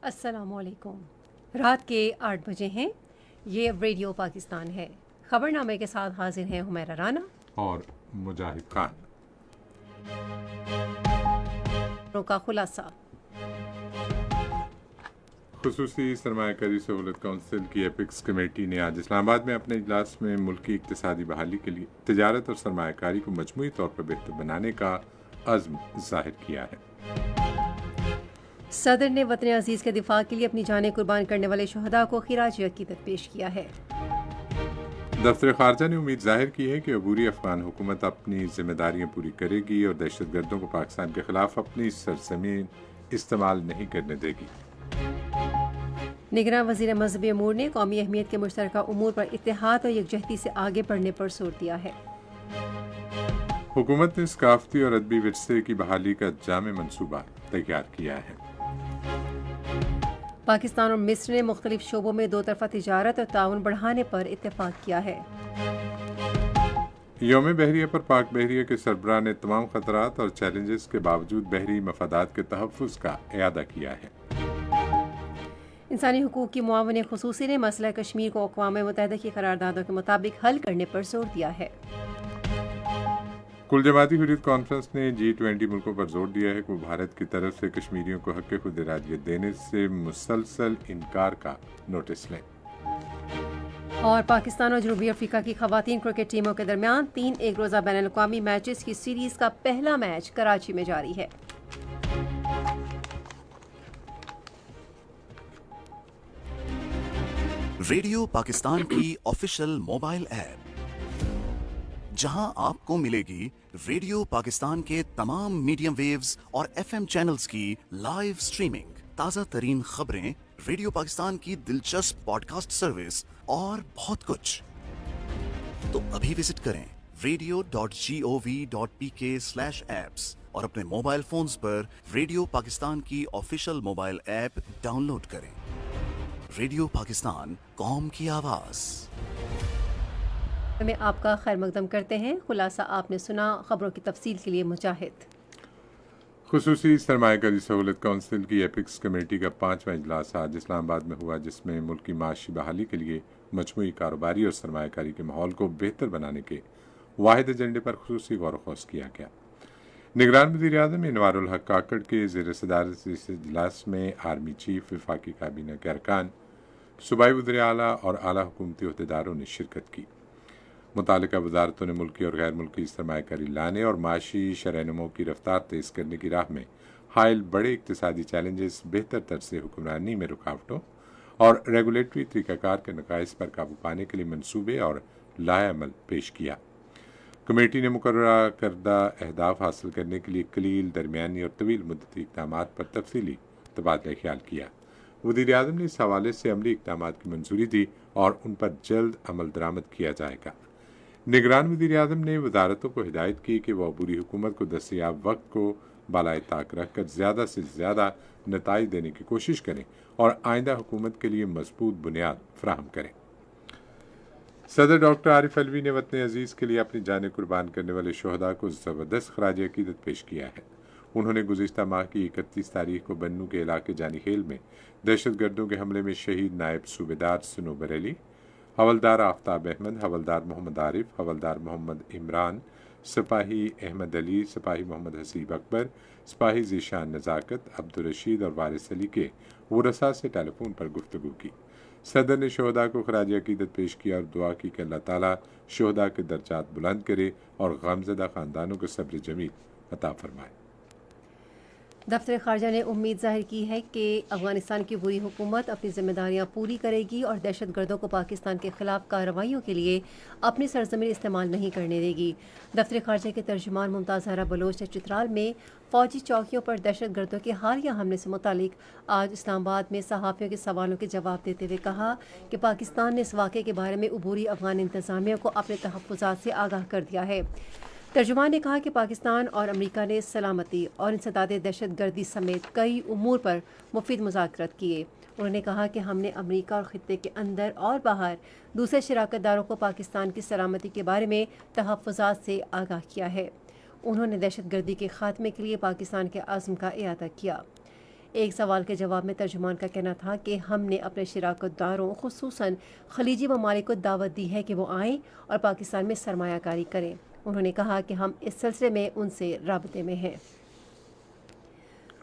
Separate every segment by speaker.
Speaker 1: السلام علیکم۔ رات کے 8 بجے ہیں۔ یہ ریڈیو پاکستان ہے۔ خبر نامے کے ساتھ حاضر ہیں حمیرہ رانا
Speaker 2: اور مجاہد خان۔
Speaker 1: کا خلاصہ۔
Speaker 2: خصوصی سرمایہ کاری سہولت کونسل کی ایپکس کمیٹی نے آج اسلام آباد میں اپنے اجلاس میں ملکی اقتصادی بحالی کے لیے تجارت اور سرمایہ کاری کو مجموعی طور پر بہتر بنانے کا عزم ظاہر کیا ہے۔
Speaker 1: صدر نے وطن عزیز کے دفاع کے لیے اپنی جانیں قربان کرنے والے شہداء کو خراج عقیدت پیش کیا ہے۔
Speaker 2: دفتر خارجہ نے امید ظاہر کی ہے کہ عبوری افغان حکومت اپنی ذمہ داریاں پوری کرے گی اور دہشت گردوں کو پاکستان کے خلاف اپنی سرزمین استعمال نہیں کرنے دے گی۔
Speaker 1: نگراں وزیر مذہبی امور نے قومی اہمیت کے مشترکہ امور پر اتحاد اور یکجہتی سے آگے بڑھنے پر زور دیا ہے۔
Speaker 2: حکومت نے ثقافتی اور ادبی ورثے کی بحالی کا جامع منصوبہ تیار کیا ہے۔
Speaker 1: پاکستان اور مصر نے مختلف شعبوں میں دو طرفہ تجارت اور تعاون بڑھانے پر اتفاق کیا ہے۔
Speaker 2: یوم بحریہ پر پاک بحریہ کے سربراہ نے تمام خطرات اور چیلنجز کے باوجود بحری مفادات کے تحفظ کا اعادہ کیا ہے۔
Speaker 1: انسانی حقوق کی معاون خصوصی نے مسئلہ کشمیر کو اقوام متحدہ کی قراردادوں کے مطابق حل کرنے پر زور دیا ہے۔
Speaker 2: کل جماعتی حریت کانفرنس نے G20 ملکوں پر زور دیا ہے کہ وہ بھارت کی طرف سے کشمیریوں کو حق خود ارادیت دینے سے مسلسل انکار کا نوٹس لیں۔
Speaker 1: اور پاکستان اور جنوبی افریقہ کی خواتین کرکٹ ٹیموں کے درمیان 3 ایک روزہ بین الاقوامی میچز کی سیریز کا پہلا میچ کراچی میں جاری ہے۔
Speaker 3: ریڈیو پاکستان کی آفیشیل موبائل ایپ، جہاں آپ کو ملے گی ریڈیو پاکستان کے تمام میڈیم ویوز اور FM چینلز کی لائیو سٹریمنگ، تازہ ترین خبریں، ریڈیو پاکستان کی دلچسپ پوڈ کاسٹ سروس اور بہت کچھ۔ تو ابھی وزٹ کریں radio.gov.pk/apps اور اپنے موبائل فونز پر ریڈیو پاکستان کی official mobile app download کریں۔ ریڈیو پاکستان، قوم کی آواز۔
Speaker 1: میں آپ کا خیر مقدم کرتے ہیں۔ خلاصہ آپ نے سنا، خبروں کی تفصیل کے لیے مجاہد۔
Speaker 2: خصوصی سرمایہ کاری سہولت کونسل کی ایپکس کمیٹی کا 5واں اجلاس آج اسلام آباد میں ہوا، جس میں ملکی معاشی بحالی کے لیے مجموعی کاروباری اور سرمایہ کاری کے ماحول کو بہتر بنانے کے واحد ایجنڈے پر خصوصی غور و خوض کیا گیا۔ نگران وزیر اعظم انوار الحق کاکڑ کے زیر صدارت اس اجلاس میں آرمی چیف، وفاقی کابینہ کے ارکان، صوبائی وزیر اعلیٰ اور اعلیٰ حکومتی عہدیداروں نے شرکت کی۔ متعلقہ وزارتوں نے ملکی اور غیر ملکی سرمایہ کاری لانے اور معاشی شرح نمو کی رفتار تیز کرنے کی راہ میں حائل بڑے اقتصادی چیلنجز، بہتر طرز سے حکمرانی میں رکاوٹوں اور ریگولیٹری طریقہ کار کے نقائص پر قابو پانے کے لیے منصوبے اور لائحہ عمل پیش کیا۔ کمیٹی نے مقررہ کردہ اہداف حاصل کرنے کے لیے قلیل، درمیانی اور طویل مدتی اقدامات پر تفصیلی تبادلہ خیال کیا۔ وزیر اعظم نے اس حوالے سے عملی اقدامات کی منظوری دی اور ان پر جلد عمل درآمد کیا جائے گا۔ نگران وزیر اعظم نے وزارتوں کو ہدایت کی کہ وہ عبوری حکومت کو دستیاب وقت کو بالائے طاق رکھ کر زیادہ سے زیادہ نتائج دینے کی کوشش کریں اور آئندہ حکومت کے لیے مضبوط بنیاد فراہم کریں۔ صدر ڈاکٹر عارف علوی نے وطن عزیز کے لیے اپنی جانیں قربان کرنے والے شہداء کو زبردست خراج عقیدت پیش کیا ہے۔ انہوں نے گزشتہ ماہ کی 31 تاریخ کو بنوں کے علاقے جانی خیل میں دہشت گردوں کے حملے میں شہید نائب صوبیدار سنو بریلی، حوالدار آفتاب احمد، حوالدار محمد عارف، حوالدار محمد عمران، سپاہی احمد علی، سپاہی محمد حسیب اکبر، سپاہی ذیشان نزاکت، عبدالرشید اور وارث علی کے ورثاء سے ٹیلی فون پر گفتگو کی۔ صدر نے شہداء کو خراج عقیدت پیش کیا اور دعا کی کہ اللہ تعالیٰ شہداء کے درجات بلند کرے اور غمزدہ خاندانوں کو صبر جمیل عطا فرمائے۔
Speaker 1: دفتر خارجہ نے امید ظاہر کی ہے کہ افغانستان کی بری حکومت اپنی ذمہ داریاں پوری کرے گی اور دہشت گردوں کو پاکستان کے خلاف کارروائیوں کے لیے اپنی سرزمین استعمال نہیں کرنے دے گی۔ دفتر خارجہ کے ترجمان ممتاز زہرا بلوچ نے چترال میں فوجی چوکیوں پر دہشت گردوں کے حالیہ حملے سے متعلق آج اسلام آباد میں صحافیوں کے سوالوں کے جواب دیتے ہوئے کہا کہ پاکستان نے اس واقعے کے بارے میں عبوری افغان انتظامیہ کو اپنے تحفظات سے آگاہ کر دیا ہے۔ ترجمان نے کہا کہ پاکستان اور امریکہ نے سلامتی اور انسداد دہشت گردی سمیت کئی امور پر مفید مذاکرات کیے۔ انہوں نے کہا کہ ہم نے امریکہ اور خطے کے اندر اور باہر دوسرے شراکت داروں کو پاکستان کی سلامتی کے بارے میں تحفظات سے آگاہ کیا ہے۔ انہوں نے دہشت گردی کے خاتمے کے لیے پاکستان کے عزم کا اعادہ کیا۔ ایک سوال کے جواب میں ترجمان کا کہنا تھا کہ ہم نے اپنے شراکت داروں خصوصاً خلیجی ممالک کو دعوت دی ہے کہ وہ آئیں اور پاکستان میں سرمایہ کاری کریں۔ انہوں نے کہا کہ ہم اس سلسلے میں ان سے رابطے میں ہیں۔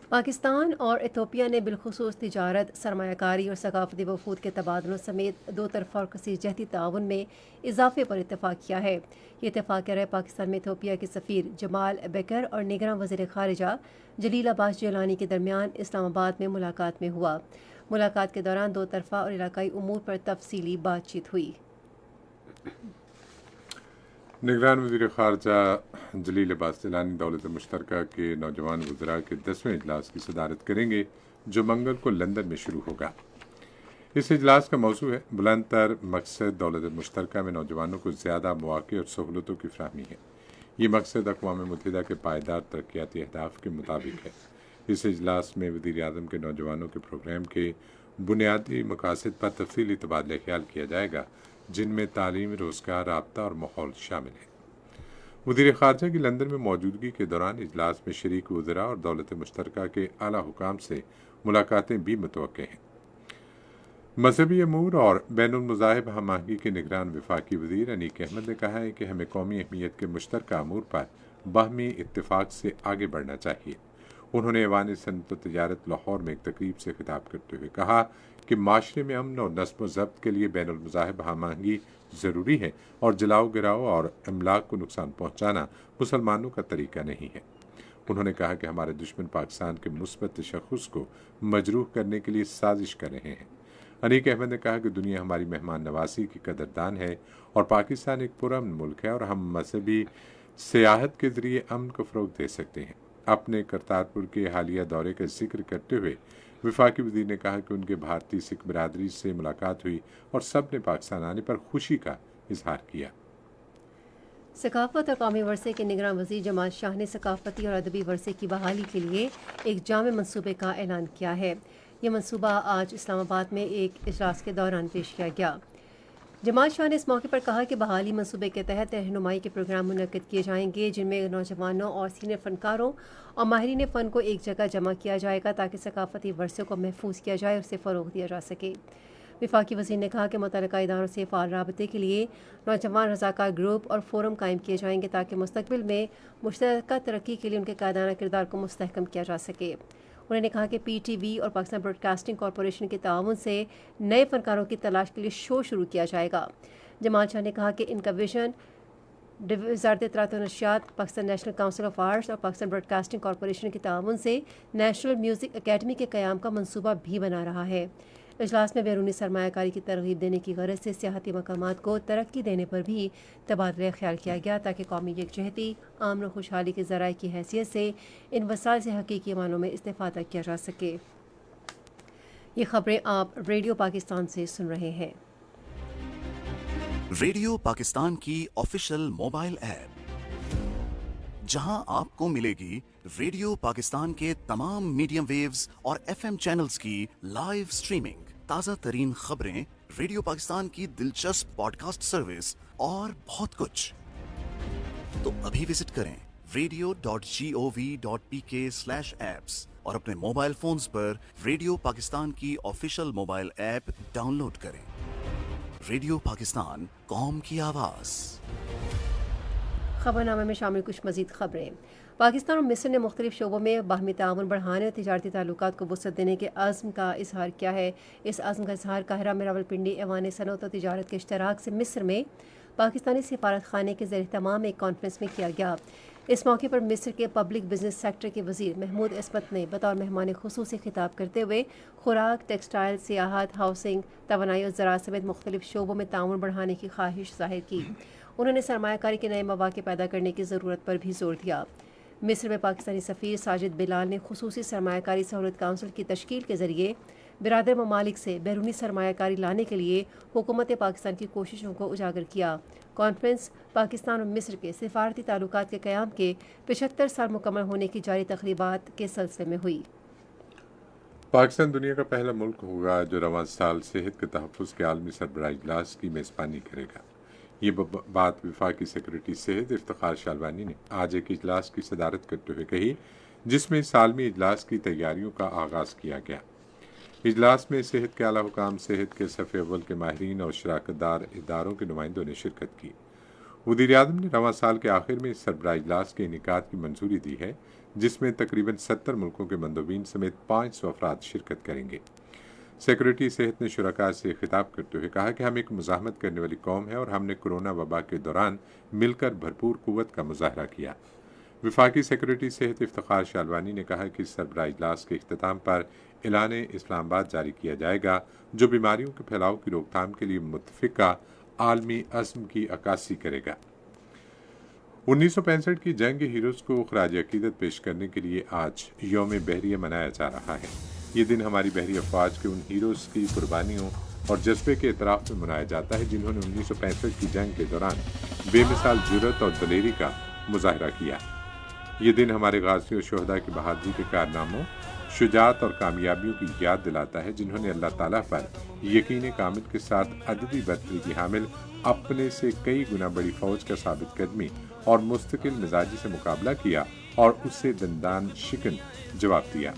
Speaker 1: پاکستان اور ایتھوپیا نے بالخصوص تجارت، سرمایہ کاری اور ثقافتی وفود کے تبادلوں سمیت دو طرفہ اور کثیر جہتی تعاون میں اضافے پر اتفاق کیا ہے۔ یہ اتفاق کیا رہے پاکستان میں ایتھوپیا کے سفیر جمال بیکر اور نگراں وزیر خارجہ جلیل عباس جیلانی کے درمیان اسلام آباد میں ملاقات میں ہوا۔ ملاقات کے دوران دو طرفہ اور علاقائی امور پر تفصیلی بات چیت ہوئی۔
Speaker 2: نگران وزیر خارجہ جلیل عباس جیلانی دولت مشترکہ کے نوجوان وزراء کے 10ویں اجلاس کی صدارت کریں گے جو منگل کو لندن میں شروع ہوگا۔ اس اجلاس کا موضوع ہے بلند تر مقصد دولت مشترکہ میں نوجوانوں کو زیادہ مواقع اور سہولتوں کی فراہمی ہے۔ یہ مقصد اقوام متحدہ کے پائیدار ترقیاتی اہداف کے مطابق ہے۔ اس اجلاس میں وزیر اعظم کے نوجوانوں کے پروگرام کے بنیادی مقاصد پر تفصیلی تبادلہ خیال کیا جائے گا، جن میں تعلیم، روزگار، رابطہ اور ماحول شامل ہے۔ وزیر خارجہ کی لندن میں موجودگی کے دوران اجلاس میں شریک وزراء اور دولت مشترکہ کے اعلیٰ حکام سے ملاقاتیں بھی متوقع ہیں۔ مذہبی امور اور بین المذاہب ہم آہنگی کے نگران وفاقی وزیر انیک احمد نے کہا ہے کہ ہمیں قومی اہمیت کے مشترکہ امور پر باہمی اتفاق سے آگے بڑھنا چاہیے۔ انہوں نے ایوان صنعت و تجارت لاہور میں ایک تقریب سے خطاب کرتے ہوئے کہا کہ معاشرے میں امن اور نظم و ضبط کے لیے بین المذاہب ہم آہنگی ضروری ہے اور جلاؤ گراؤ اور املاک کو نقصان پہنچانا مسلمانوں کا طریقہ نہیں ہے۔ انہوں نے کہا کہ ہمارے دشمن پاکستان کے مثبت تشخص کو مجروح کرنے کے لیے سازش کر رہے ہیں۔ انیک احمد نے کہا کہ دنیا ہماری مہمان نوازی کی قدردان ہے اور پاکستان ایک پرامن ملک ہے اور ہم مذہبی سیاحت کے ذریعے امن کو فروغ دے سکتے ہیں۔ اپنے کرتارپور کے حالیہ دورے کا ذکر کرتے ہوئے وفاقی وزیر نے کہا کہ ان کے بھارتی سکھ برادری سے ملاقات ہوئی اور سب نے پاکستان آنے پر خوشی کا اظہار کیا۔
Speaker 1: ثقافت اور قومی ورثے کے نگراں وزیر جمال شاہ نے ثقافتی اور ادبی ورثے کی بحالی کے لیے ایک جامع منصوبے کا اعلان کیا ہے۔ یہ منصوبہ آج اسلام آباد میں ایک اجلاس کے دوران پیش کیا گیا۔ جمال شاہ نے اس موقع پر کہا کہ بحالی منصوبے کے تحت رہنمائی کے پروگرام منعقد کیے جائیں گے جن میں نوجوانوں اور سینئر فنکاروں اور ماہرین فن کو ایک جگہ جمع کیا جائے گا تاکہ ثقافتی ورثے کو محفوظ کیا جائے اور اسے فروغ دیا جا سکے۔ وفاقی وزیر نے کہا کہ متعلقہ اداروں سے فعال رابطے کے لیے نوجوان رضاکار گروپ اور فورم قائم کیے جائیں گے تاکہ مستقبل میں مشترکہ ترقی کے لیے ان کے قائدانہ کردار کو مستحکم کیا جا سکے۔ انہوں نے کہا کہ پی ٹی وی اور پاکستان براڈ کاسٹنگ کارپوریشن کے تعاون سے نئے فنکاروں کی تلاش کے لیے شو شروع کیا جائے گا۔ جمال شاہ نے کہا کہ ان کا ویژن وزارت اطلاعات و نشریات، Pakistan national council of arts اور پاکستان براڈ کاسٹنگ کارپوریشن کے تعاون سے نیشنل میوزک اکیڈمی کے قیام کا منصوبہ بھی بنا رہا ہے۔ اجلاس میں بیرونی سرمایہ کاری کی ترغیب دینے کی غرض سے سیاحتی مقامات کو ترقی دینے پر بھی تبادلہ خیال کیا گیا تاکہ قومی یکجہتی، امن و خوشحالی کے ذرائع کی حیثیت سے ان وسائل سے حقیقی معنوں میں استفادہ کیا جا سکے۔ یہ خبریں آپ ریڈیو پاکستان سے سن رہے ہیں۔
Speaker 3: ریڈیو پاکستان کی آفیشیل موبائل ایپ جہاں آپ کو ملے گی ریڈیو پاکستان کے تمام میڈیم ویوز اور ایف ایم چینلز کی لائیو سٹریمنگ، تازہ ترین خبریں، ریڈیو پاکستان کی دلچسپ پوڈ کاسٹ سروس اور بہت کچھ۔ تو ابھی وزٹ کریں radio.gov.pk/apps اور اپنے موبائل فونز پر ریڈیو پاکستان کی official mobile app download کریں۔ ریڈیو پاکستان، قوم کی آواز۔
Speaker 1: خبرنامے میں شامل کچھ مزید خبریں۔ پاکستان اور مصر نے مختلف شعبوں میں باہمی تعاون بڑھانے اور تجارتی تعلقات کو وسعت دینے کے عزم کا اظہار کیا ہے۔ اس عزم کا اظہار قاہرہ میں راولپنڈی ایوان صنعت و تجارت کے اشتراک سے مصر میں پاکستانی سفارت خانے کے زیر اہتمام ایک کانفرنس میں کیا گیا۔ اس موقع پر مصر کے پبلک بزنس سیکٹر کے وزیر محمود عصمت نے بطور مہمان خصوصی خطاب کرتے ہوئے خوراک، ٹیکسٹائل، سیاحت، ہاؤسنگ، توانائی اور زراعت سمیت مختلف شعبوں میں تعاون بڑھانے کی خواہش ظاہر کی۔ انہوں نے سرمایہ کاری کے نئے مواقع پیدا کرنے کی ضرورت پر بھی زور دیا۔ مصر میں پاکستانی سفیر ساجد بلال نے خصوصی سرمایہ کاری سہولت کونسل کی تشکیل کے ذریعے برادر ممالک سے بیرونی سرمایہ کاری لانے کے لیے حکومت پاکستان کی کوششوں کو اجاگر کیا۔ کانفرنس پاکستان اور مصر کے سفارتی تعلقات کے قیام کے 75 سال مکمل ہونے کی جاری تقریبات کے سلسلے میں ہوئی۔
Speaker 2: پاکستان دنیا کا پہلا ملک ہوگا جو رواں سال صحت کے تحفظ کے عالمی سربراہ اجلاس کی میزبانی کرے گا۔ یہ بات وفاقی سیکرٹری صحت افتخار شالوانی نے آج ایک اجلاس کی صدارت کرتے ہوئے کہی जिसमें सालमी इजलास की तैयारियों का आगाज़ किया गया। इजलास में सेहत के आला हुकाम, सेहत के सफ़े अव्वल के माहिरीन और शराकतदार इदारों के नुमाइंदों ने शिरकत की। वज़ीर आज़म ने रवां साल के आखिर में इस सरबराह इजलास के इनेकाद की मंजूरी दी है, जिसमें तकरीबन 70 मुल्कों के मंदोबीन समेत 500 अफराद शिरकत करेंगे। सेक्रेटरी सेहत ने शुरका से खिताब करते हुए कहा कि हम एक मुज़ाहमत करने वाली कौम है और हमने कोरोना वबा के दौरान मिलकर भरपूर कुव्वत का मुजाहरा किया। वफाकी सेक्रेटरी सेहत इफ्तिखार शालवानी ने कहा कि इस सरबराह इजलास के इख्तिताम पर ऐलान इस्लामाबाद जारी किया जाएगा, जो बीमारियों के फैलाव की रोकथाम के लिए मुतफ़िका आलमी अज़्म की अक्कासी करेगा। 1965 की जंग हीरोज़ को खराज अकीदत पेश करने के लिए आज यौम बहरिया मनाया जा रहा है। ये दिन हमारी बहरी अफवाज के उन हीरोज़ की कुर्बानियों और जज्बे के एतराफ़ में मनाया जाता है जिन्होंने 1965 की जंग के दौरान बेमिसाल जुर्रत और दलेरी का मुजाहरा किया। ये दिन हमारे गाज़ी और शोहदा की बहादुरी के कारनामों, शुजात और कामयाबियों की याद दिलाता है जिन्होंने अल्लाह ताला पर यकीन कामिल के साथ अददी बर्तरी की हामिल अपने से कई गुना बड़ी फौज का साबित कदमी और मुस्तकिल मिजाजी से मुकाबला किया और उससे दंदान शिकन जवाब दिया।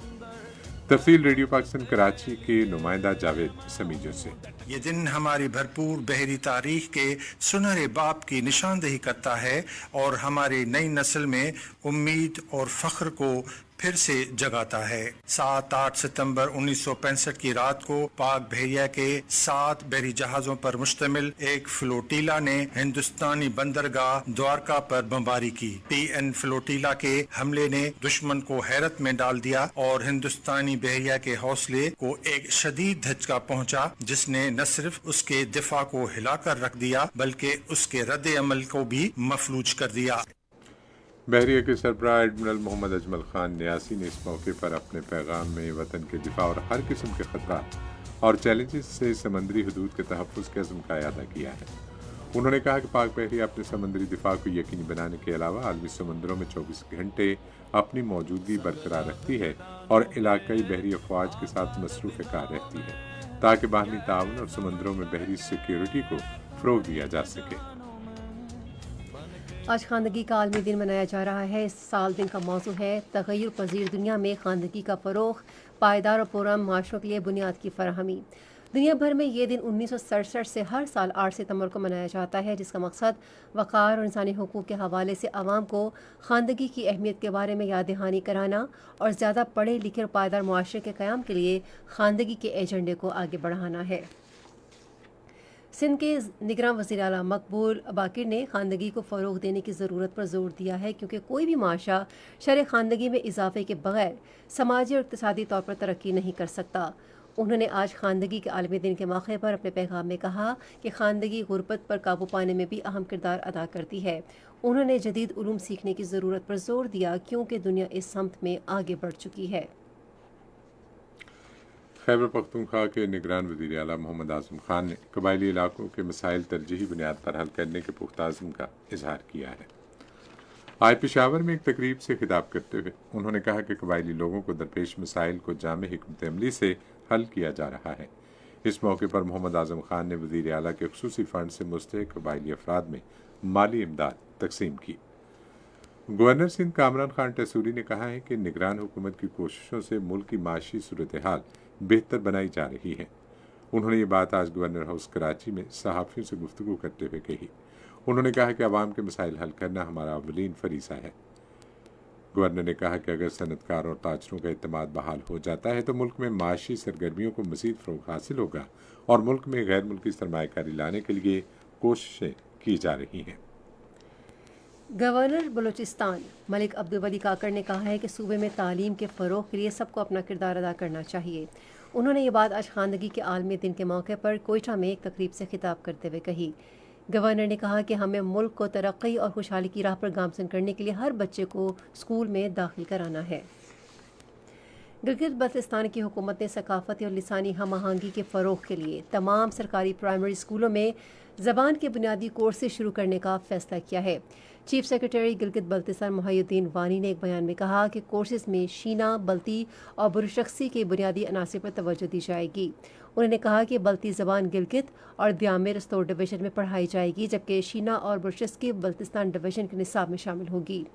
Speaker 2: तफसील रेडियो पाकिस्तान कराची के नुमाइंदा जावेद समीजो से।
Speaker 4: ये दिन हमारी भरपूर बहरी तारीख के सुनहरे बाप की निशानदेही करता है और हमारी नई नस्ल में उम्मीद और फख्र को फिर से जगाता है। 7-8 सितंबर 1965 की रात को पाक बहरिया के 7 बहरी जहाज़ों पर मुश्तमिल एक फ्लोटीला ने हिंदुस्तानी बंदरगाह द्वारका पर बमबारी की। PN फ्लोटीला के हमले ने दुश्मन को हैरत में डाल दिया और हिंदुस्तानी बहरिया के हौसले को एक शदीद धचका पहुंचा, जिसने न सिर्फ उसके दिफा को हिलाकर रख दिया बल्कि उसके रद्द अमल को भी मफलूज कर दिया।
Speaker 2: बहरिया के सरबराह एडमिरल मोहम्मद अजमल खान न्यासी ने इस मौके पर अपने पैगाम में वतन के दिफा और हर किस्म के खतरात और चैलेंजेस से समंदरी हदूद के तहफ़्फ़ुज़ के अज़्म का इयादा किया है। उन्होंने कहा कि पाक बहरिया अपने समंदरी दिफा को यकीनी बनाने के अलावा आलमी समंदरों में 24 घंटे अपनी मौजूदगी बरकरार रखती है और इलाकाई बहरी अफवाज के साथ मसरूफ़ कार रहती है ताकि बाहमी ताउन और समंदरों में बहरी सिक्योरिटी को फ़रोग़ दिया जा सके।
Speaker 1: आज खानदगी का आलमी दिन मनाया जा रहा है। इस साल दिन का मौजू है तग़य्युर पज़ीर दुनिया में खानदगी का फ़रोग़, पायदार और पुरअमन माशरों के लिए बुनियाद की फराहमी। दुनिया भर में ये दिन 1967 से हर साल 8 सितंबर को मनाया जाता है, जिसका मकसद वक़ार और इंसानी हुकूक़ के हवाले से आवाम को खानदगी की अहमियत के बारे में याद दहानी कराना और ज़्यादा पढ़े लिखे और पायदार मुआशरे के क़याम के लिए खानदगी के एजेंडे को आगे बढ़ाना है। सिंध के निगरान वज़ीर आला मकबूल बाकिर ने खानदगी को फ़रोग़ देने की ज़रूरत पर ज़ोर दिया है, क्योंकि कोई भी माशरा शरह खानदगी में इजाफ़े के बग़ैर समाजी और इक़्तिसादी तौर पर तरक्की नहीं कर सकता। उन्होंने आज खानदगी के आलमी दिन के मौके पर अपने पैगाम में कहा कि खानदगी गुर्बत पर काबू पाने में भी अहम किरदार अदा करती है। उन्होंने जदीद उलूम सीखने की ज़रूरत पर ज़ोर दिया, क्योंकि दुनिया इस समत में आगे बढ़ चुकी है।
Speaker 2: खैबर पख्तूनख्वा के निगरान वज़ीर आला मोहम्मद आज़म खान ने कबायली इलाकों के मसाइल तरजीही बुनियाद पर हल करने के पुख्ता अज़्म का इजहार किया है। आज पेशावर में एक तकरीब से खिताब करते हुए उन्होंने कहा कि कबायली लोगों को दरपेश मसाइल को जामे हिकमत अमली से हल किया जा रहा है। इस मौके पर मोहम्मद आज़म खान ने वज़ीर आला के ख़ुसूसी फ़ंड से मुस्तहिक़ कबायली अफराद में माली इमदाद तकसीम की। गवर्नर सिंध कामरान खान टसूरी ने कहा है कि निगरान हुकूमत की कोशिशों से मुल्क की माशी सूरत हाल बेहतर बनाई जा रही है। उन्होंने ये बात आज गवर्नर हाउस कराची में सहाफ़ियों से गुफ्तगू करते हुए कही। उन्होंने कहा कि आवाम के मसाइल हल करना हमारा अव्वलीन फरीज़ा है। गवर्नर ने कहा कि अगर सनतकार और ताजरों का एतमाद बहाल हो जाता है तो मुल्क में माशी सरगर्मियों को मज़ीद फ़रोग़ हासिल होगा और मुल्क में गैर मुल्की सरमायाकारी लाने के लिए कोशिशें की जा रही हैं।
Speaker 1: गवर्नर बलूचिस्तान मलिक अब्दुल वली काकड़ ने कहा है कि सूबे में तालीम के फ़रोग़ के लिए सबको अपना किरदार अदा करना चाहिए। उन्होंने ये बात आज खानदगी के आलमी दिन के मौके पर कोयटा में एक तकरीब से खिताब करते हुए कही। गवर्नर ने कहा कि हमें मुल्क को तरक्की और खुशहाली की राह पर गामज़न करने के लिए हर बच्चे को स्कूल में दाखिल कराना है। गिलगित बल्तिस्तान की हुकूमत ने सकाफ़ती और लिसानी हम आहंगी के फ़रोग़ के लिए तमाम सरकारी प्राइमरी स्कूलों में ज़बान के बुनियादी कोर्सेज शुरू करने का फ़ैसला किया है। चीफ सेक्रेटरी गिलगित बल्तिस्तान मोहिउद्दीन वानी ने एक बयान में कहा कि कोर्सेज में शीना, बल्ती और बुरशख्सी के बुनियादी अनासर पर तवज्जो दी जाएगी। उन्होंने कहा कि बल्ती ज़बान गिलगित और द्यामिर रस्तोर डिवीज़न में पढ़ाई जाएगी, जबकि शीना और बुरशख्सी बल्तिस्तान डिवीज़न के निसाब में शामिल होगी।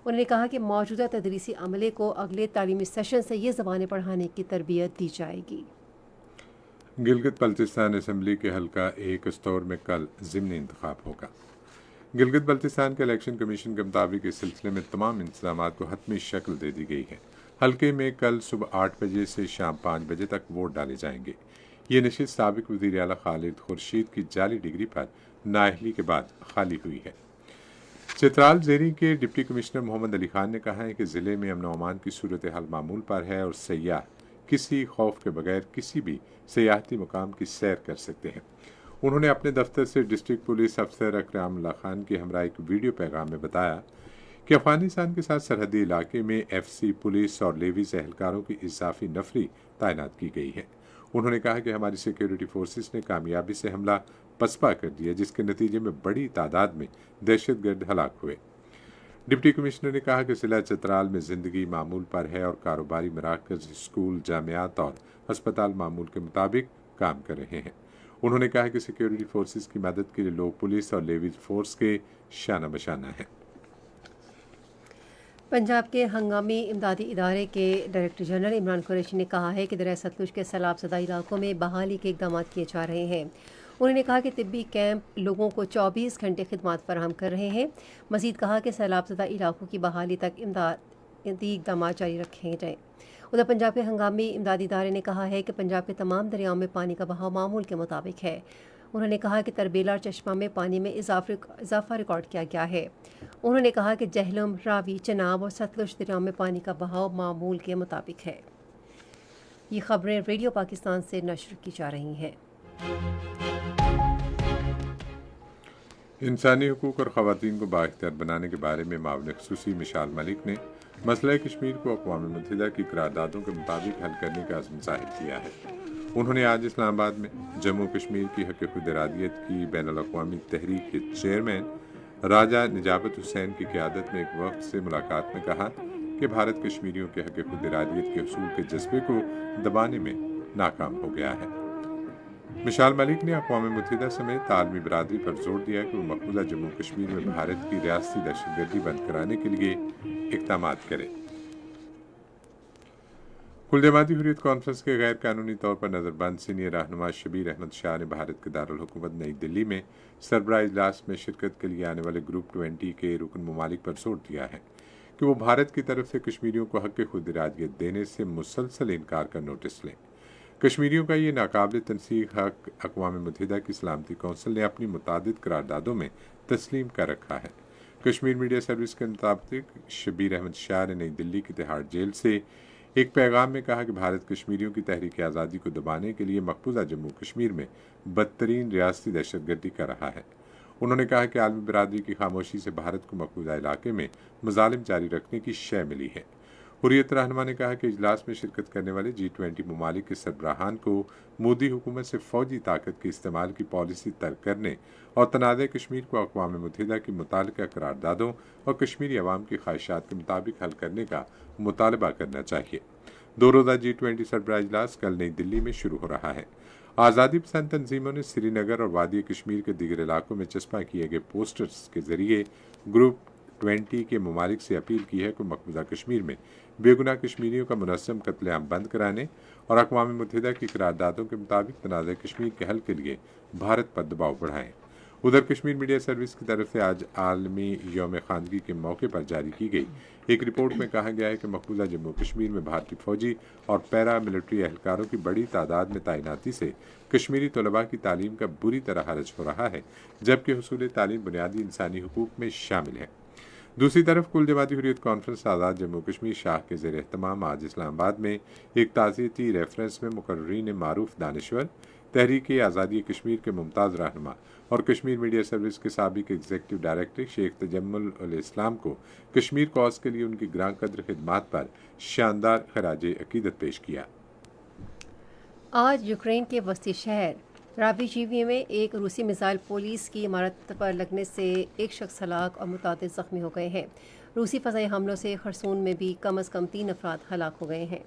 Speaker 1: انہوں نے کہا کہ موجودہ تدریسی عملے کو اگلے تعلیمی سیشن سے یہ زبانیں پڑھانے کی تربیت دی جائے گی۔
Speaker 2: گلگت بلتستان اسمبلی کے حلقہ 1 استور میں کل ضمنی انتخاب ہوگا۔ گلگت بلتستان کے الیکشن کمیشن کے مطابق اس سلسلے میں تمام انتظامات کو حتمی شکل دے دی گئی ہے۔ حلقے میں کل صبح 8 بجے سے شام 5 بجے تک ووٹ ڈالے جائیں گے۔ یہ نشست سابق وزیر اعلیٰ خالد خورشید کی جعلی ڈگری پر نااہلی کے بعد خالی ہوئی ہے۔ چترال زیریں کے ڈپٹی کمشنر محمد علی خان نے کہا ہے کہ ضلع میں امن و امان کی صورتحال معمول پر ہے اور سیاح کسی خوف کے بغیر کسی بھی سیاحتی مقام کی سیر کر سکتے ہیں۔ انہوں نے اپنے دفتر سے ڈسٹرکٹ پولیس افسر اکرام اللہ خان کی ہمراہ ایک ویڈیو پیغام میں بتایا کہ افغانستان کے ساتھ سرحدی علاقے میں ایف سی پولیس اور لیویز اہلکاروں کی اضافی نفری تعینات کی گئی ہے۔ انہوں نے کہا کہ ہماری سیکیورٹی فورسز نے کامیابی سے حملہ پسپا کر دیا، جس کے نتیجے میں بڑی تعداد میں دہشت گرد ہلاک ہوئے۔ ڈپٹی کمشنر نے کہا کہ ضلع چترال میں زندگی معمول پر ہے اور کاروباری مراکز، اسکول، جامعات اور ہسپتال معمول کے مطابق کام کر رہے ہیں۔ انہوں نے کہا کہ سیکیورٹی فورسز کی مدد کے لیے لوگ پولیس اور لیویز فورس کے شانہ بشانہ ہیں۔
Speaker 1: پنجاب کے ہنگامی امدادی ادارے کے ڈائریکٹر جنرل عمران قریشی نے کہا ہے کہ دریائے ستلج کے سیلاب زدہ علاقوں میں بحالی کے اقدامات کیے جا رہے ہیں۔ انہوں نے کہا کہ طبی کیمپ لوگوں کو 24 گھنٹے خدمات فراہم کر رہے ہیں۔ مزید کہا کہ سیلاب زدہ علاقوں کی بحالی تک امدادی اقدامات جاری رکھے جائیں۔ ادھر پنجاب کے ہنگامی امدادی ادارے نے کہا ہے کہ پنجاب کے تمام دریاؤں میں پانی کا بہاؤ معمول کے مطابق ہے۔ انہوں نے کہا کہ تربیلا اور چشمہ میں پانی میں اضافہ ریکارڈ کیا گیا ہے۔ انہوں نے کہا کہ جہلم، راوی، چناب اور ستلج دریاؤں میں پانی کا بہاؤ معمول کے مطابق ہے۔ یہ خبریں ریڈیو پاکستان سے نشر کی جا رہی ہیں۔
Speaker 2: انسانی حقوق اور خواتین کو بااختیار بنانے کے بارے میں معاون خصوصی مشال ملک نے مسئلہ کشمیر کو اقوام متحدہ کی قراردادوں کے مطابق حل کرنے کا عزم ظاہر کیا ہے۔ انہوں نے آج اسلام آباد میں جموں کشمیر کی حق خود ارادیت کی بین الاقوامی تحریک کے چیئرمین راجہ نجابت حسین کی قیادت میں ایک وفد سے ملاقات میں کہا کہ بھارت کشمیریوں کے حق خود ارادیت کے حصول کے جذبے کو دبانے میں ناکام ہو گیا ہے۔ مشال ملک نے اقوام متحدہ سمیت عالمی برادری پر زور دیا کہ وہ مقبوضہ جموں کشمیر میں بھارت کی ریاستی دہشت گردی بند کرانے کے لیے اقدامات کرے۔ کل جماعتی حریت کانفرنس کے غیر قانونی طور پر نظر بند سینئر رہنما شبیر احمد شاہ نے بھارت کے دارالحکومت نئی دلی میں سربراہ اجلاس میں شرکت کے لیے آنے والے گروپ 20 کے رکن ممالک پر زور دیا ہے کہ وہ بھارت کی طرف سے کشمیریوں کو حق خود ارادیت دینے سے مسلسل انکار کا نوٹس لیں۔ کشمیریوں کا یہ ناقابل تنسیق حق اقوام متحدہ کی سلامتی کونسل نے اپنی متعدد قراردادوں میں تسلیم کر رکھا ہے۔ کشمیر میڈیا سروس کے مطابق شبیر احمد شاہ نے نئی دلی کی تہاڑ جیل سے ایک پیغام میں کہا کہ بھارت کشمیریوں کی تحریک آزادی کو دبانے کے لیے مقبوضہ جموں کشمیر میں بدترین ریاستی دہشت گردی کر رہا ہے۔ انہوں نے کہا کہ عالمی برادری کی خاموشی سے بھارت کو مقبوضہ علاقے میں مظالم جاری رکھنے کی شے ملی ہے۔ حریت رہنما نے کہا کہ اجلاس میں شرکت کرنے والے G20 ممالک کے سربراہان کو مودی حکومت سے فوجی طاقت کے استعمال کی پالیسی ترک کرنے اور تنازع کشمیر کو اقوام متحدہ کی متعلقہ قراردادوں اور کشمیری عوام کی خواہشات کے مطابق حل کرنے کا مطالبہ کرنا چاہیے۔ 2 روزہ G20 سربراہ اجلاس کل نئی دلی میں شروع ہو رہا ہے۔ آزادی پسند تنظیموں نے سری نگر اور وادی کشمیر کے دیگر علاقوں میں چسپاں کیے گئے پوسٹرز کے ذریعے گروپ 20 کے ممالک سے اپیل کی ہے کہ مقبوضہ کشمیر میں بے گناہ کشمیریوں کا منظم قتل عام بند کرانے اور اقوام متحدہ کی قراردادوں کے مطابق تنازع کشمیر کے حل کے لیے بھارت پر دباؤ بڑھائیں۔ ادھر کشمیر میڈیا سروس کی طرف سے آج عالمی یوم خواندگی کے موقع پر جاری کی گئی ایک رپورٹ میں کہا گیا ہے کہ مقبوضہ جموں کشمیر میں بھارتی فوجی اور پیرا ملٹری اہلکاروں کی بڑی تعداد میں تعیناتی سے کشمیری طلباء کی تعلیم کا بری طرح حرج ہو رہا ہے، جبکہ حصول تعلیم بنیادی انسانی حقوق میں شامل ہے۔ دوسری طرف کل جماعتی حریت کانفرنس آزاد جموں کشمیر شاہ کے زیر اہتمام آج اسلام آباد میں ایک تعزیتی ریفرنس میں مقررین معروف دانشور، تحریک آزادی کشمیر کے ممتاز رہنما اور کشمیر میڈیا سروس کے سابق ایگزیکٹو ڈائریکٹر شیخ تجمل الاسلام کو کشمیر کاز کے لیے ان کی گراں قدر خدمات پر شاندار خراج عقیدت پیش کیا۔
Speaker 1: آج یوکرین کے وسطی شہر راویجیوی میں ایک روسی میزائل پولیس کی عمارت پر لگنے سے ایک شخص ہلاک اور متعدد زخمی ہو گئے ہیں۔ روسی فضائی حملوں سے خرسون میں بھی کم از کم 3 افراد ہلاک ہو گئے ہیں۔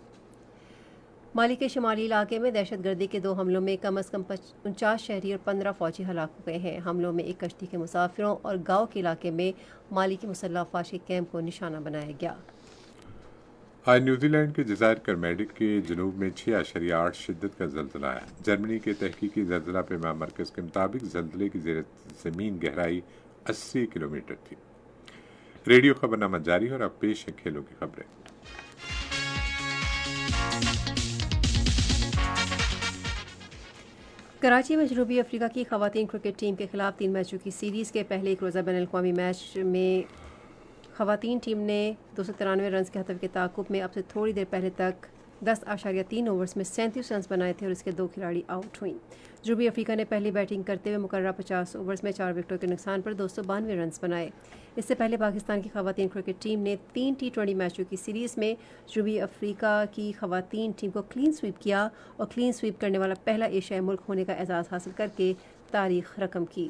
Speaker 1: माली के शुमाली इलाके में दहशत गर्दी के 2 हमलों में कम अज़ कम 49 शहरी और 15 फौजी हलाक हो गए हैं। हमलों में एक कश्ती के मुसाफिरों और गाँव के इलाके में माली की मुसल्लह अफवाज के कैंप को निशाना बनाया गया।
Speaker 2: आज न्यूजीलैंड के जज़ायर करमेडिक के जनूब में 6.8 शिद्दत का ज़लज़ला आया। जर्मनी के तहकीकी ज़लज़ला पैमा मरकज़ के मुताबिक ज़लज़ले की ज़ेर ज़मीन गहराई 80 किलोमीटर थी। रेडियो खबरनामा जारी और अब पेश है खेलों की खबरें।
Speaker 1: कराची में जनूबी अफ्रीका की ख़वातीन क्रिकेट टीम के खिलाफ 3 मैचों की सीरीज़ के पहले एक रोज़ा बैनुल-अक़वामी मैच में ख़वातीन टीम ने 293 रन के हदफ के ताक़ुब में अब से थोड़ी देर पहले तक 10.3 ओवर्स में 37 रन बनाए थे और इसके 2 खिलाड़ी आउट हुई। जनूबी अफ्रीका ने पहली बैटिंग करते हुए मुकर्रर 50 ओवर्स में 4 विकेटों के नुकसान पर 292 रन बनाए। इससे पहले पाकिस्तान की ख़वातीन क्रिकेट टीम ने 3 T20 मैचों की सीरीज़ में जनूबी अफ्रीका की ख़वातीन टीम को क्लीन स्वीप किया और क्लीन स्वीप करने वाला पहला एशियाई मुल्क होने का एजाज़ हासिल करके तारीख़ रकम की।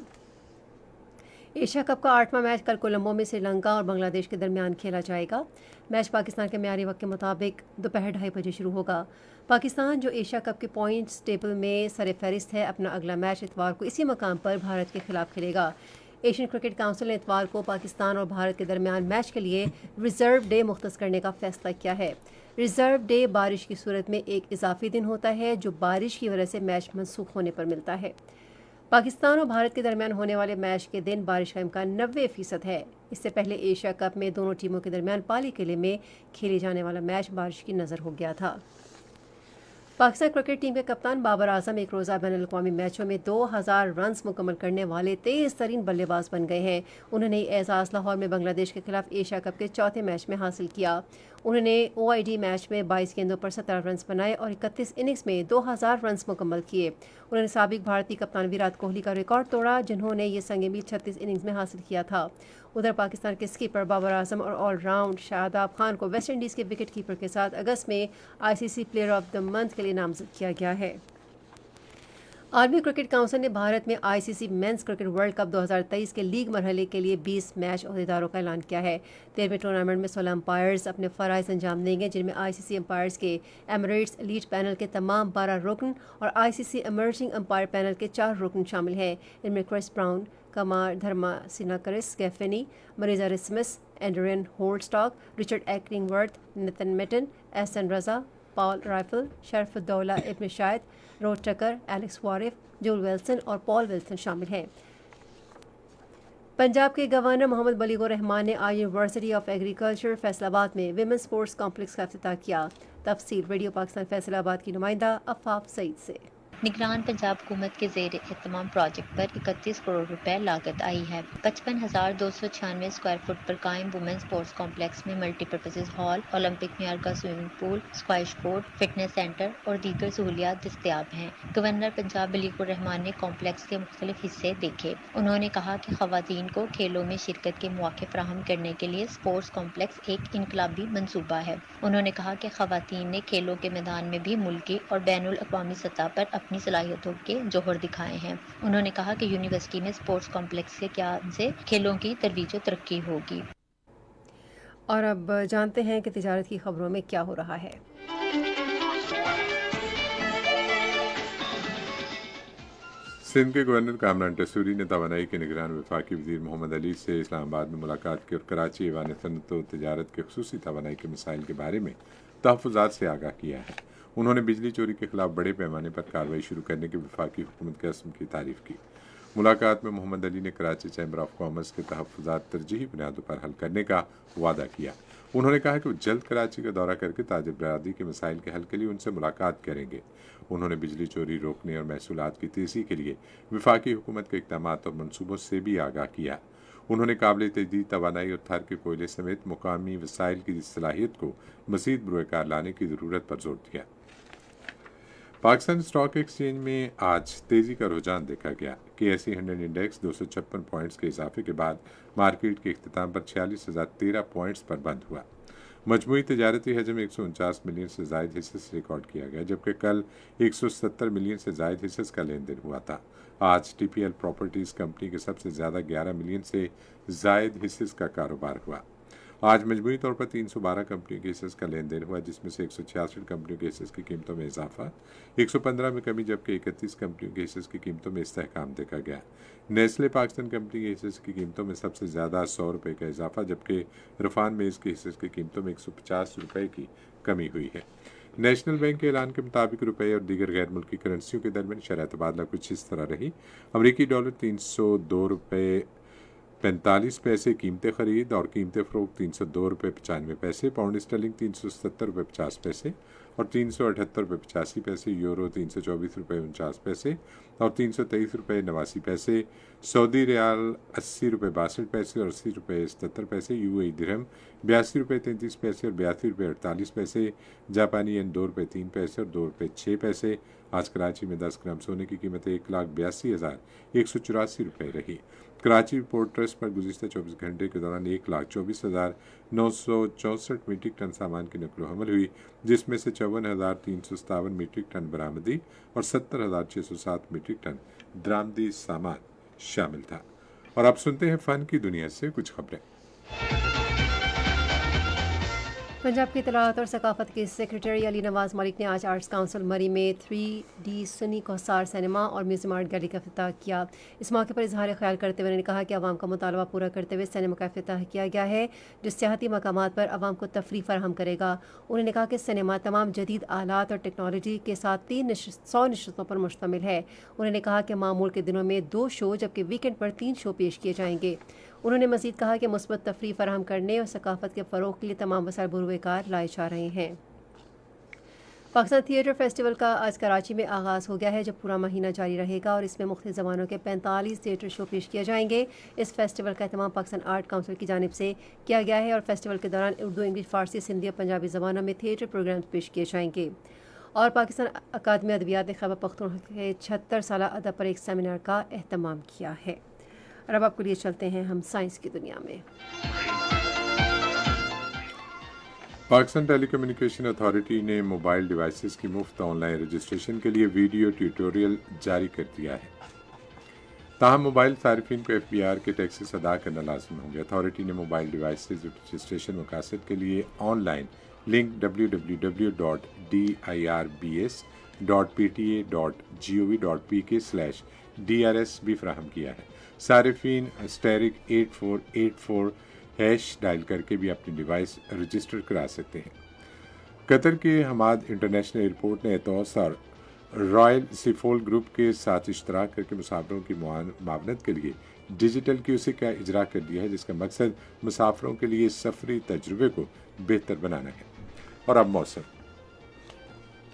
Speaker 1: एशिया कप का 8वां मैच कल कोलंबो में श्रीलंका और बांग्लादेश के दरमियान खेला जाएगा। मैच पाकिस्तान के मियारी वक्त के मुताबिक दोपहर 2:30 बजे शुरू होगा। पाकिस्तान जो एशिया कप के पॉइंट्स टेबल में सरफहरिस्त है, अपना अगला मैच इतवार को इसी मकाम पर भारत के खिलाफ खेलेगा। एशियन क्रिकेट काउंसिल ने इतवार को पाकिस्तान और भारत के दरमियान मैच के लिए रिज़र्व डे मुख्तस करने का फैसला किया है। रिज़र्व डे बारिश की सूरत में एक इजाफी दिन होता है जो बारिश की वजह से मैच मनसूख होने पर मिलता है। पाकिस्तान और भारत के दरमियान होने वाले मैच के दिन बारिश का इम्कान 90% है। इससे पहले एशिया कप में दोनों टीमों के दरमियान पाली किले में खेले जाने वाला मैच बारिश की नज़र हो गया था। पाकिस्तान क्रिकेट टीम के कप्तान बाबर आजम एक रोज़ा बैनुल-अक़वामी मैचों में 2000 रन्स मुकम्मल करने वाले तेज़ तरीन बल्लेबाज बन गए हैं। उन्होंने एजाज़ लाहौर में बांग्लादेश के खिलाफ एशिया कप के चौथे मैच में हासिल किया। उन्होंने OID मैच में 22 गेंदों पर 17 रन्स बनाए और 31 इनिंग्स में 2000 रन्स मुकम्मल किए। उन्होंने साबिक भारतीय कप्तान विराट कोहली का रिकॉर्ड तोड़ा जिन्होंने ये संग मील 36 इनिंग्स में हासिल किया था। उधर पाकिस्तान के स्कीपर बाबर आजम और ऑलराउंड शादाब खान को वेस्ट इंडीज़ के विकेट कीपर के साथ अगस्त में ICC player of the month के लिए नामजद किया गया है। आर्मी क्रिकेट काउंसिल ने भारत में ICC men's cricket world cup 2023 के लीग मरहले के लिए 20 मैच अहदेदारों का ऐलान किया है। 13वें टूर्नामेंट में 16 अंपायर्स अपने फ़राइज़ अंजाम देंगे, जिनमें ICC अंपायर्स के एमिरेट्स एलीट पैनल के तमाम 12 रुकन और ICC इमर्जिंग अंपायर पैनल के 4 रुकन शामिल हैं। इनमें क्रिस ब्राउन, कमार धर्मा सिनाकरिस Gaffaney, Marais Erasmus, Adrian Holdstock, Richard Illingworth, Nitin मिटन, Ahsan Raza, Paul Reiffel, Sharfuddoula Ibne Shahid, Rod Tucker, Alex Wharf, Joel Wilson और पॉल विल्सन शामिल हैं। पंजाब के गवर्नर मोहम्मद बलीगुर रहमान ने आज यूनिवर्सिटी ऑफ एग्रीकल्चर फैसलाबाद में विमेंस स्पोर्ट्स कॉम्प्लेक्स का इफ्तिताह किया। तफसील रेडियो पाकिस्तान फैसलाबाद की नुमाइंदा अफाफ सईद से।
Speaker 5: निगरान पंजाब हुकूमत के ज़ेर एहतमाम प्रोजेक्ट पर 31 करोड़ रुपए लागत आई है। 55,296 स्क्वायर फुट पर कायम वुमेन स्पोर्ट्स कॉम्प्लेक्स में मल्टीपर्पज़ हॉल, ओलंपिक मियार का swimming pool, squash court, fitness centre और दीगर सहूलियात दस्तयाब हैं। गवर्नर पंजाब बलीगुर रहमान ने कॉम्प्लेक्स के मुख्तलिफ हिस्से देखे। उन्होंने कहा कि ख़वातीन को खेलों में शिरकत के मौके फराहम करने के लिए स्पोर्ट्स कॉम्प्लेक्स एक इनकलाबी मनसूबा है। उन्होंने कहा कि ख़वातीन ने खेलों के मैदान में भी मुल्की और बैनुल अक़वामी सतह पर अपनी सलाहियतों के जौहर दिखाए हैं। उन्होंने कहा कि यूनिवर्सिटी में स्पोर्ट्स कॉम्प्लेक्स के क़याम से खेलों की तरवीज और तरक्की होगी।
Speaker 1: और अब जानते हैं कि तिजारत की खबरों में क्या हो रहा है।
Speaker 2: सिंध के गवर्नर कामरान टसूरी ने तवानाई के निगरान वफाकी वज़ीर मोहम्मद अली से इस्लामाबाद में मुलाकात की और कराची ऐवान सनअत व तिजारत के खुसूसी तवानाई के मसाइल के बारे में तहफ़्फ़ुज़ात से आगाह किया है। उन्होंने बिजली चोरी के खिलाफ बड़े पैमाने पर कार्रवाई शुरू करने की वफाकी हुकूमत के अज़्म की तारीफ़ की। मुलाकात में मोहम्मद अली ने कराची चैम्बर ऑफ कॉमर्स के तहफ़्फ़ुज़ात तरजीही बुनियादों पर हल करने का वादा किया। उन्होंने कहा कि वो जल्द कराची का दौरा करके ताजिर बरादरी के मसाइल के हल के लिए उनसे मुलाकात करेंगे। उन्होंने बिजली चोरी रोकने और महसूलात की तेज़ी के लिए वफाकी हुकूमत के इक़दामात और मनसूबों से भी आगाह किया। उन्होंने काबिल तजदीद तवानाई और थर के कोयले समेत मुकामी वसाइल की सलाहियत को मज़ीद बुरुकार लाने की ज़रूरत पर जोर दिया। पाकिस्तान स्टॉक एक्सचेंज में आज तेज़ी का रुझान देखा गया। KSE 100 इंडेक्स 256 पॉइंट्स के इजाफे के बाद मार्केट के इख्तिताम पर 46,013 पॉइंट्स पर बंद हुआ। मजमूई तजारती हजम 149 मिलियन से ज़ायद हिस्से रिकॉर्ड किया गया, जबकि कल 170 मिलियन से ज़ायद हिस्से का लेन देन हुआ था। आज TPL प्रॉपर्टीज़ कंपनी के सबसे ज़्यादा 11 मिलियन से ज़ायद हिस्से का कारोबार हुआ। आज मजमूई तौर पर 312 कंपनियों के हिस्सेस का लेन देन हुआ, जिसमें से 166 कंपनियों के हिस्सेस की कीमतों में इजाफा, 115 में कमी, जबकि 31 कंपनियों के हिस्सेस की कीमतों में इस्तेहकाम देखा गया। नेस्ले पाकिस्तान कंपनी के हिस्सेस की कीमतों में सबसे ज़्यादा 100 रुपये का इजाफा, जबकि रफान मेज़ के हिस्सेस की कीमतों में 150 रुपये की कमी हुई है। नेशनल बैंक के ऐलान के मुताबिक रुपये और दीगर गैर मुल्की करेंसियों के दरमियान शरह तबादला कुछ इस तरह रही। अमरीकी डॉलर 302 रुपये 45 पैसे कीमत खरीद और कीमत फ़रोख्त 302 रुपये 95 पैसे, पाउंड स्टर्लिंग 370 रुपये 50 पैसे और 378 रुपये 85 पैसे, यूरो 324 रुपये 49 पैसे और 323 रुपये 89 पैसे, सऊदी रियाल 80 रुपये 62 पैसे और 80 रुपये 77 पैसे, यूएई दिरहम 82 रुपये 33 पैसे और 82 रुपये 48 पैसे, जापानी येन 2 रुपये 3 पैसे और 2 रुपये 6 पैसे। आज कराची में 10 ग्राम सोने की कीमत 1,82,184 रुपये रही। कराची पोर्ट ट्रस्ट पर गुज़िश्ता 24 घंटे के दौरान 1,24,964 मीट्रिक टन सामान की नकलो हमल हुई, जिसमें से 54,357 मीट्रिक टन बरामदी और 70,607 मीट्रिक टन दरामदी सामान शामिल था। और अब सुनते हैं फ़न की दुनिया से कुछ खबरें।
Speaker 1: पंजाब की इत्तलाआत और सकाफत के सेक्रेटरी अली नवाज मलिक ने आज आर्ट्स काउंसिल मरी में 3D सुन्नी कोसार सिनेमा और म्यूजियम आर्ट गैलरी का इफ्तिताह किया। इस मौके पर इजहार ख्याल करते हुए उन्होंने कहा कि आवाम का मुतालबा पूरा करते हुए सिनेमा का इफ्तिताह किया गया है, जो सियाहती मकामात पर आवाम को तफरीह फराहम करेगा। उन्होंने कहा कि सिनेमा तमाम जदीद आलात और टेक्नोलॉजी के साथ 100 नशस्तों पर मुश्तमिल है। उन्होंने कहा कि मामूल के दिनों में 2 शो जबकि वीकेंड पर 3 शो पेश किए जाएंगे। उन्होंने मज़ीद कहा कि मुस्बत तफरीह फराहम करने और सकाफत के फ़रोग़ के लिए तमाम वसाइल बुरवेकार लाए जा रहे हैं। पाकिस्तान थिएटर फेस्टिवल का आज कराची में आगाज़ हो गया है, जो पूरा महीना जारी रहेगा और इसमें मुख्तलिफ ज़बानों के 45 थिएटर शो पेश किए जाएंगे। इस फेस्टिवल का एहतमाम पाकिस्तान आर्ट काउंसिल की जानिब से किया गया है और फेस्टिवल के दौरान उर्दू, इंग्लिश, फ़ारसी, सिंधी और पंजाबी ज़बानों में थिएटर प्रोग्राम पेश किए जाएंगे। और पाकिस्तान अकादमी अदबियात ने खैबर पख्तूनख्वा के 76 साला अदब पर एक सेमिनार का एहतमाम किया है। और अब आपको लिए चलते हैं हम साइंस की दुनिया में।
Speaker 2: पाकिस्तान टेली कम्युनिकेशन अथॉरिटी ने मोबाइल डिवाइसेस की मुफ्त ऑनलाइन रजिस्ट्रेशन के लिए वीडियो ट्यूटोरियल जारी कर दिया है। ताहम मोबाइल सार्फिन को FBR के टैक्सेस अदा करना लाजमी होंगे। अथॉरिटी ने मोबाइल डिवाइसेस रजिस्ट्रेशन मकासद के लिए ऑनलाइन लिंक www.dirbs.pta.gov.pk/DRS भी फराहम किया है। सार्फिन *8484 हैश डायल करके भी अपनी डिवाइस रजिस्टर करा सकते हैं। कतर के हमाद इंटरनेशनल एयरपोर्ट ने एतोस और रॉयल सिफोल ग्रुप के साथ इश्तराक करके मुसाफिरों की मुआवनत के लिए डिजिटल क्यूसी का इजरा कर दिया है, जिसका मकसद मुसाफिरों के लिए सफरी तजुर्बे को बेहतर बनाना है। और अब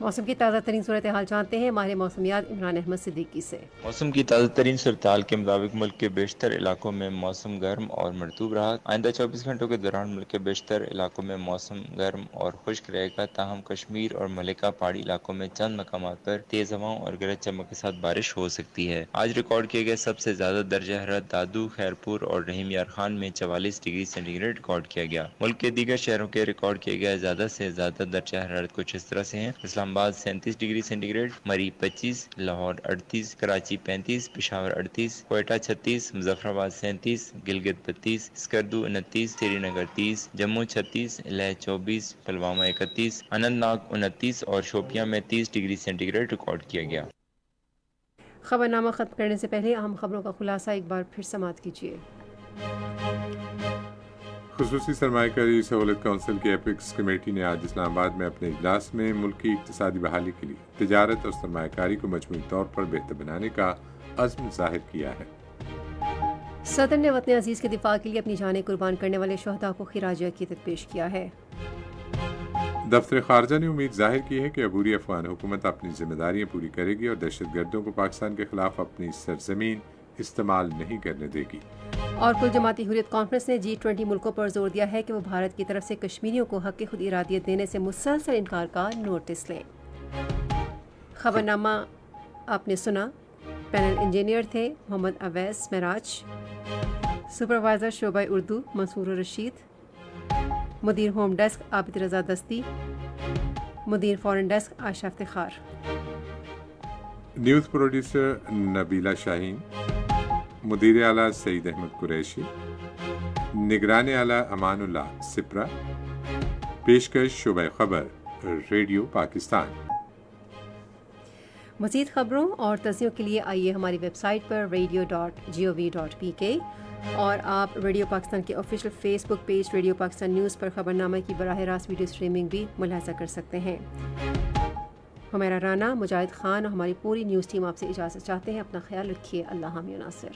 Speaker 2: मौसम की ताज़ा तरीन सूरत हाल जानते हैं माहिर मौसमियात इमरान अहमद सिद्दीकी से।
Speaker 6: मौसम की ताज़ा तरीन सूरत हाल के मुताबिक मुल्क के बेशतर इलाकों में मौसम गर्म और मरतूब रहा। आइंदा 24 घंटों के दौरान मुल्क के बेशतर इलाकों में मौसम गर्म और खुश्क रहेगा, ताहम कश्मीर और मलिका पहाड़ी इलाकों में चंद मकामात पर तेज हवाओं और गरज चमक के साथ बारिश हो सकती है। आज रिकॉर्ड किए गए सबसे ज्यादा दर्जा हरारत दादू, खैरपुर और रहीम यार खान में 44 डिग्री सेंटीग्रेड रिकॉर्ड किया गया। मुल्क के दीगर शहरों के रिकॉर्ड किए गए ज्यादा से ज्यादा दर्जा हरारत कुछ इस तरह से हैं। इस्लामाबाद 37 डिग्री सेंटीग्रेड, मरी 25, लाहौर 38, कराची 35, पेशावर 38, कोयटा 36, मुजफ्फराबाद 37, गिलगित 32, स्कर्दू 29, श्रीनगर 30, जम्मू 36, लेह 24, पुलवामा 31, अनंतनाग 29 और शोपियां में 30 डिग्री सेंटीग्रेड रिकॉर्ड किया गया।
Speaker 1: खबरनामा खत्म करने से पहले अहम खबरों का खुलासा एक बार फिर समाप्त कीजिए।
Speaker 2: खुसूसी सरमायाकारी सहूलत काउंसिल की एपिक्स कमेटी ने आज इस्लामाबाद में अपने इजलास में मुल्क की इक्तिसादी बहाली के लिए तिजारत और सरमायाकारी को मजमूई तौर पर बेहतर बनाने का अज़्म जाहिर किया है।
Speaker 1: सदर ने वतन अजीज के दिफा के लिए अपनी जानें कुर्बान करने वाले शहदा को खिराज अकीदत पेश किया है।
Speaker 2: दफ्तर खारजा ने उम्मीद जाहिर की है कि अबूरी अफगान हुकूमत अपनी जिम्मेदारियां पूरी करेगी और दहशतगर्दों को पाकिस्तान के खिलाफ अपनी सरजमीन इस्तेमाल नहीं करने देगी।
Speaker 1: और कुल जमाती हुर्रियत कॉन्फ्रेंस ने G20 मुल्कों पर जोर दिया है कि वो भारत की तरफ से कश्मीरियों को हक खुद इरादियत देने से मुसलसल इनकार का नोटिस लें। खबरनामा आपने सुना। पैनल इंजीनियर थे मोहम्मद अवैस मेराज, सुपरवाइजर शोबा उर्दू मंसूर रशीद, मुदीर होम डेस्क आबिद रजा दस्ती, मुदीर foreign desk Ayesha Iftikhar,
Speaker 2: news producer Nabeela Shaheen, मुदीर आला सईद अहमद कुरैशी, निगरान आला अमान उल्लाह सिपरा, पेशकश शुबह खबर रेडियो पाकिस्तान।
Speaker 1: मज़ीद खबरों और तज़कियों के लिए आइए हमारी वेबसाइट पर radio.gov.pk और आप रेडियो पाकिस्तान के official Facebook page radio Pakistan news पर खबरनामा की बराह रास्त वीडियो स्ट्रीमिंग भी मुलाहिज़ा कर सकते हैं। हुमैरा राना, मुजाहिद खान और हमारी पूरी न्यूज़ टीम आपसे इजाज़त चाहते हैं। अपना ख्याल रखिए। अल्लाह हामी नासिर।